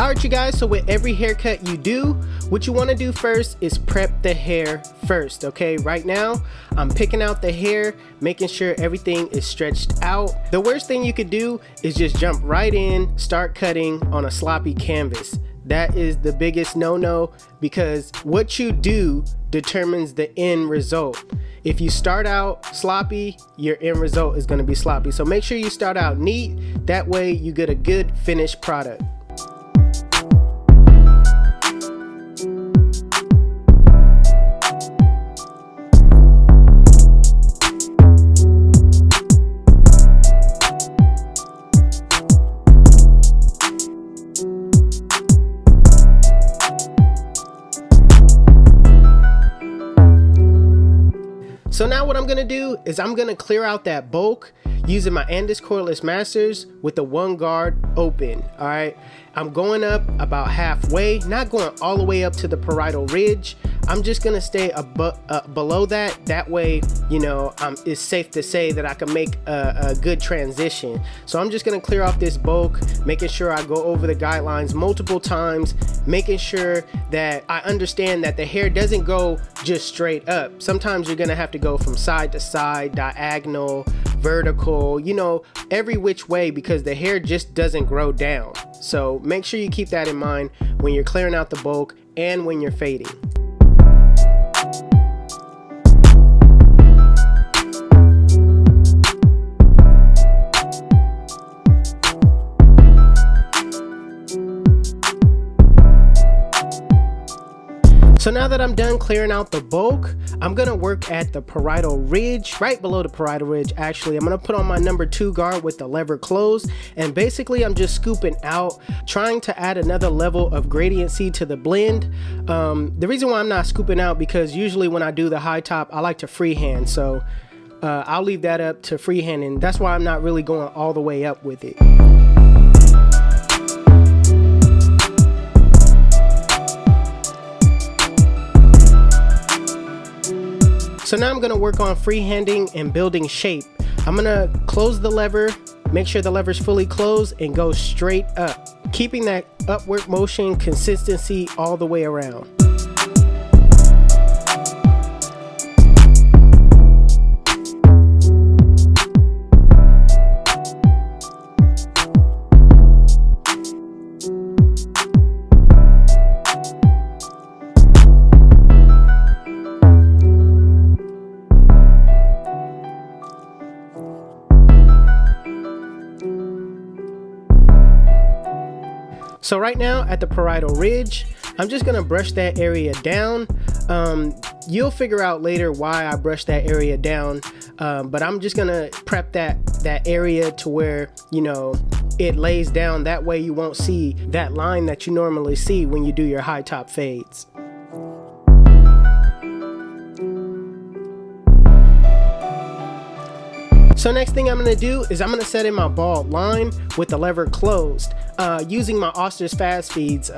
Alright you guys, so with every haircut you do, what you want to do first is prep the hair first, okay? Right now, I'm picking out the hair, making sure everything is stretched out. The worst thing you could do is just jump right in, start cutting on a sloppy canvas. That is the biggest no-no, because what you do determines the end result. If you start out sloppy, your end result is going to be sloppy. So make sure you start out neat, that way you get a good finished product. So now what I'm gonna do is I'm gonna clear out that bulk using my Andis cordless masters with the one guard open. All right, I'm going up about halfway, not going all the way up to the parietal ridge. I'm just gonna stay below that. That way, you know, it's safe to say that I can make a good transition. So I'm just gonna clear off this bulk, making sure I go over the guidelines multiple times, making sure that I understand that the hair doesn't go just straight up. Sometimes you're gonna have to go from side to side, diagonal, vertical, you know, every which way, because the hair just doesn't grow down. So make sure you keep that in mind when you're clearing out the bulk and when you're fading. So now that I'm done clearing out the bulk, I'm gonna work at the parietal ridge, right below the parietal ridge actually. I'm gonna put on my number 2 guard with the lever closed, and basically I'm just scooping out, trying to add another level of gradiency to the blend. The reason why I'm not scooping out, because usually when I do the high top, I like to freehand, so I'll leave that up to freehand, and that's why I'm not really going all the way up with it. So now I'm gonna work on freehanding and building shape. I'm gonna close the lever, make sure the lever's fully closed, and go straight up, keeping that upward motion consistency all the way around. So right now at the parietal ridge, I'm just gonna brush that area down. You'll figure out later why I brush that area down, but I'm just gonna prep that area to where, you know, it lays down. That way you won't see that line that you normally see when you do your high top fades. So next thing I'm gonna do is I'm gonna set in my bald line with the lever closed, using my Oster's fast feeds.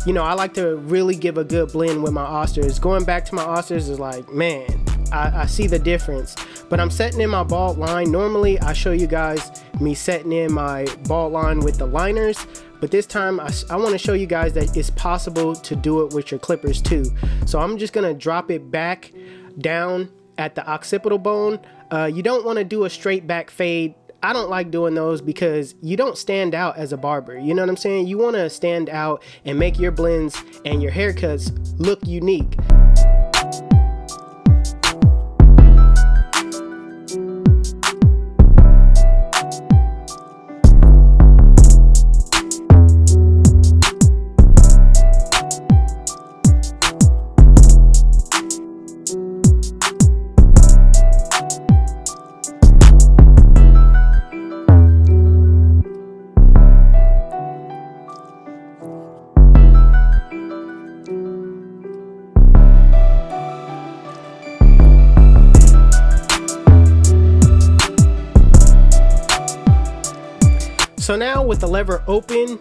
You know, I like to really give a good blend with my Oster's. Going back to my Oster's is like, man, I see the difference. But I'm setting in my bald line. Normally I show you guys me setting in my bald line with the liners, but this time I want to show you guys that it's possible to do it with your clippers too. So I'm just gonna drop it back down at the occipital bone. You don't want to do a straight back fade. I don't like doing those because you don't stand out as a barber. You know what I'm saying? You want to stand out and make your blends and your haircuts look unique. So now with the lever open,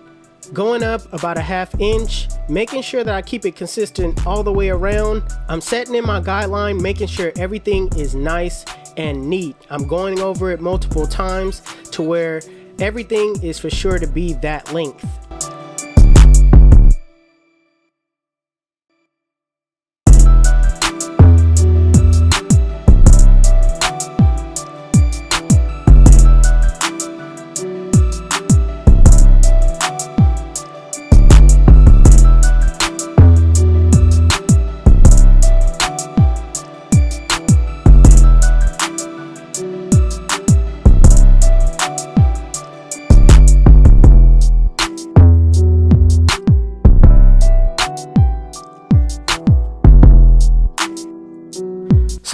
going up about a ½ inch, making sure that I keep it consistent all the way around. I'm setting in my guideline, making sure everything is nice and neat. I'm going over it multiple times to where everything is for sure to be that length.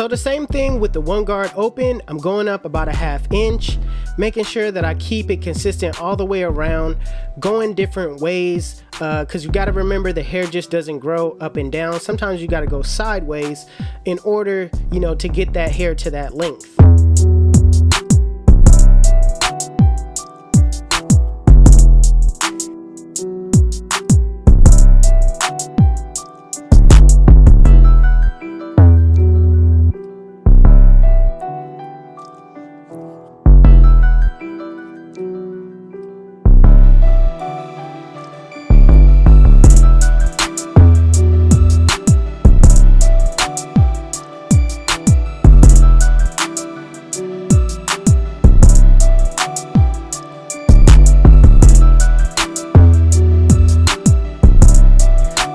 So the same thing with the one guard open, I'm going up about a 1/2 inch, making sure that I keep it consistent all the way around, going different ways, because you got to remember the hair just doesn't grow up and down. Sometimes you got to go sideways in order, to get that hair to that length.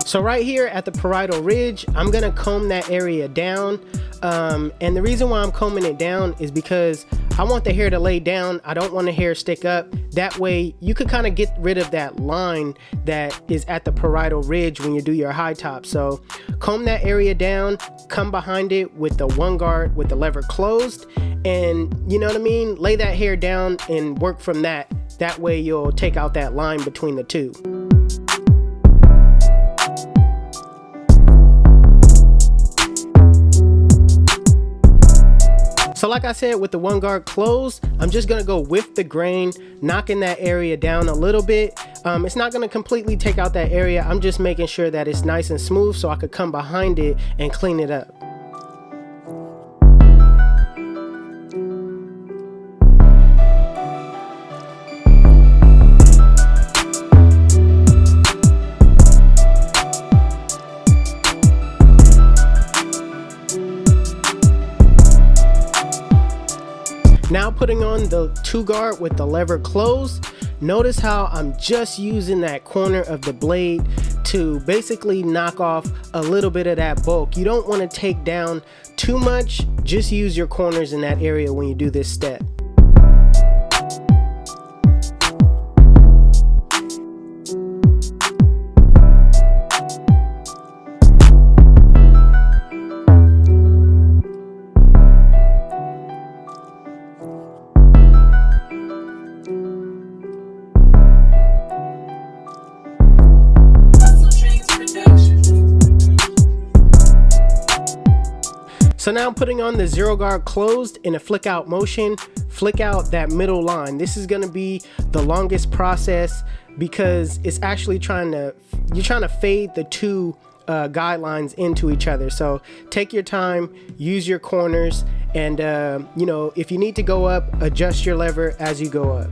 So right here at the parietal ridge, I'm gonna comb that area down. And the reason why I'm combing it down is because I want the hair to lay down. I don't want the hair stick up. That way you could kind of get rid of that line that is at the parietal ridge when you do your high top. So comb that area down, come behind it with the one guard with the lever closed, and you know what I mean? Lay that hair down and work from that. That way you'll take out that line between the two. So like I said, with the one guard closed, I'm just gonna go with the grain, knocking that area down a little bit. It's not gonna completely take out that area. I'm just making sure that it's nice and smooth so I could come behind it and clean it up. Now putting on the two guard with the lever closed, notice how I'm just using that corner of the blade to basically knock off a little bit of that bulk. You don't want to take down too much, just use your corners in that area when you do this step. So now I'm putting on the zero guard closed in a flick out motion, flick out that middle line. This is gonna be the longest process because it's actually you're trying to fade the two guidelines into each other. So take your time, use your corners, and if you need to go up, adjust your lever as you go up.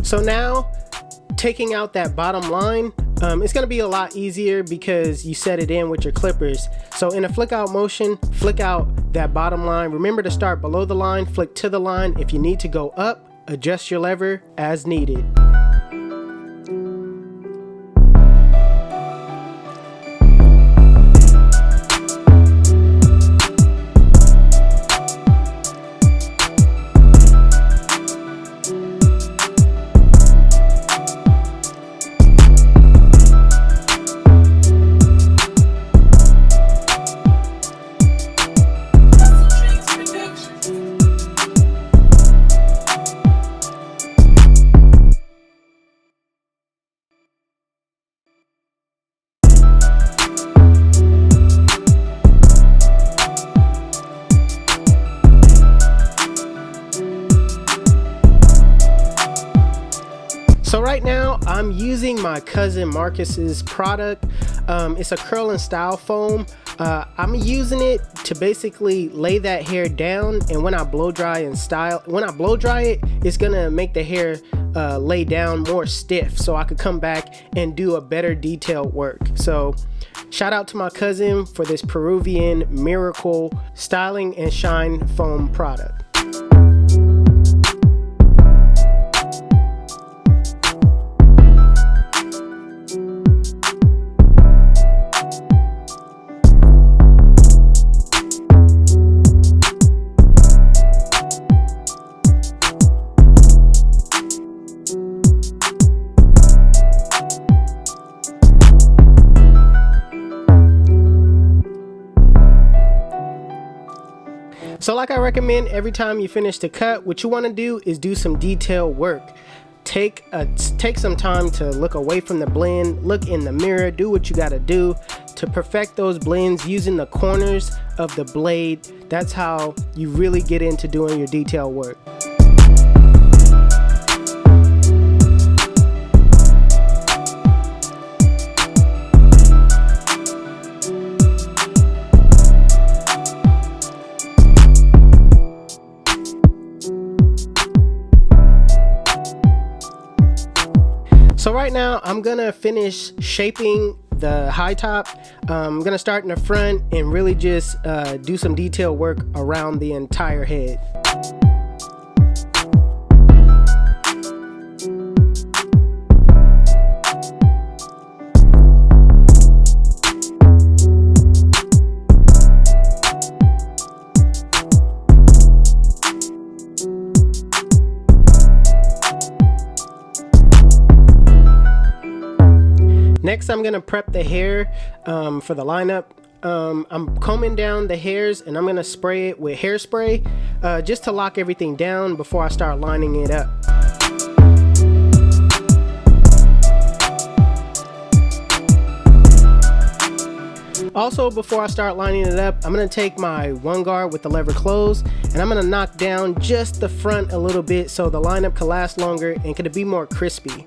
So now taking out that bottom line, it's going to be a lot easier because you set it in with your clippers. So in a flick out motion, flick out that bottom line. Remember to start below the line, flick to the line. If you need to go up, adjust your lever as needed. right now I'm using my cousin Marcus's product. It's a curl and style foam. I'm using it to basically lay that hair down, and when I blow dry it, it's gonna make the hair lay down more stiff, so I could come back and do a better detailed work. So shout out to my cousin for this Peruvian Miracle Styling and Shine Foam product. So like I recommend, every time you finish the cut, what you want to do is do some detail work. Take some time to look away from the blend, look in the mirror, do what you got to do to perfect those blends using the corners of the blade. That's how you really get into doing your detail work. So right now I'm gonna finish shaping the high top. I'm gonna start in the front and really just do some detail work around the entire head. Next, I'm gonna prep the hair for the lineup. I'm combing down the hairs and I'm gonna spray it with hairspray just to lock everything down before I start lining it up. Also, before I start lining it up, I'm gonna take my one guard with the lever closed and I'm gonna knock down just the front a little bit so the lineup can last longer and can be more crispy.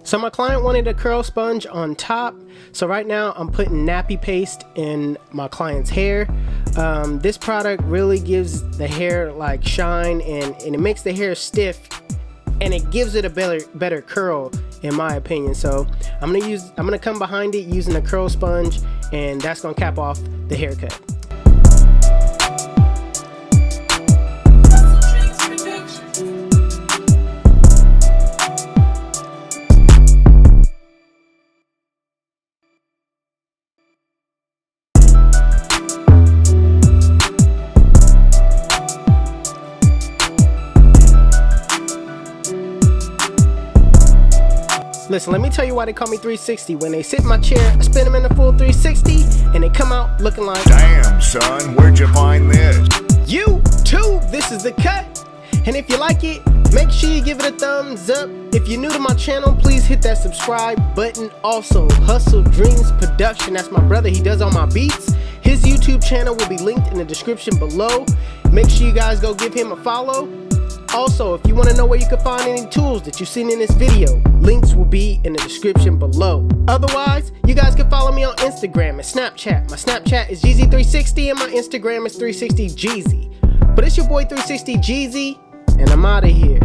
So my client wanted a curl sponge on top, so right now I'm putting nappy paste in my client's hair. This product really gives the hair like shine and it makes the hair stiff and it gives it a better curl in my opinion. So I'm gonna come behind it using a curl sponge, and that's gonna cap off the haircut. Listen, let me tell you why they call me 360. When they sit in my chair, I spin them in a full 360, and they come out looking like, damn, son, where'd you find this? YouTube, this is the cut. And if you like it, make sure you give it a thumbs up. If you're new to my channel, please hit that subscribe button. Also, Hustle Dreams Production, that's my brother, he does all my beats. His YouTube channel will be linked in the description below. Make sure you guys go give him a follow. Also, if you want to know where you can find any tools that you've seen in this video, links will be in the description below. Otherwise, you guys can follow me on Instagram and Snapchat. My Snapchat is Jeezy360 and my Instagram is 360Jeezy. But it's your boy 360Jeezy, and I'm out of here.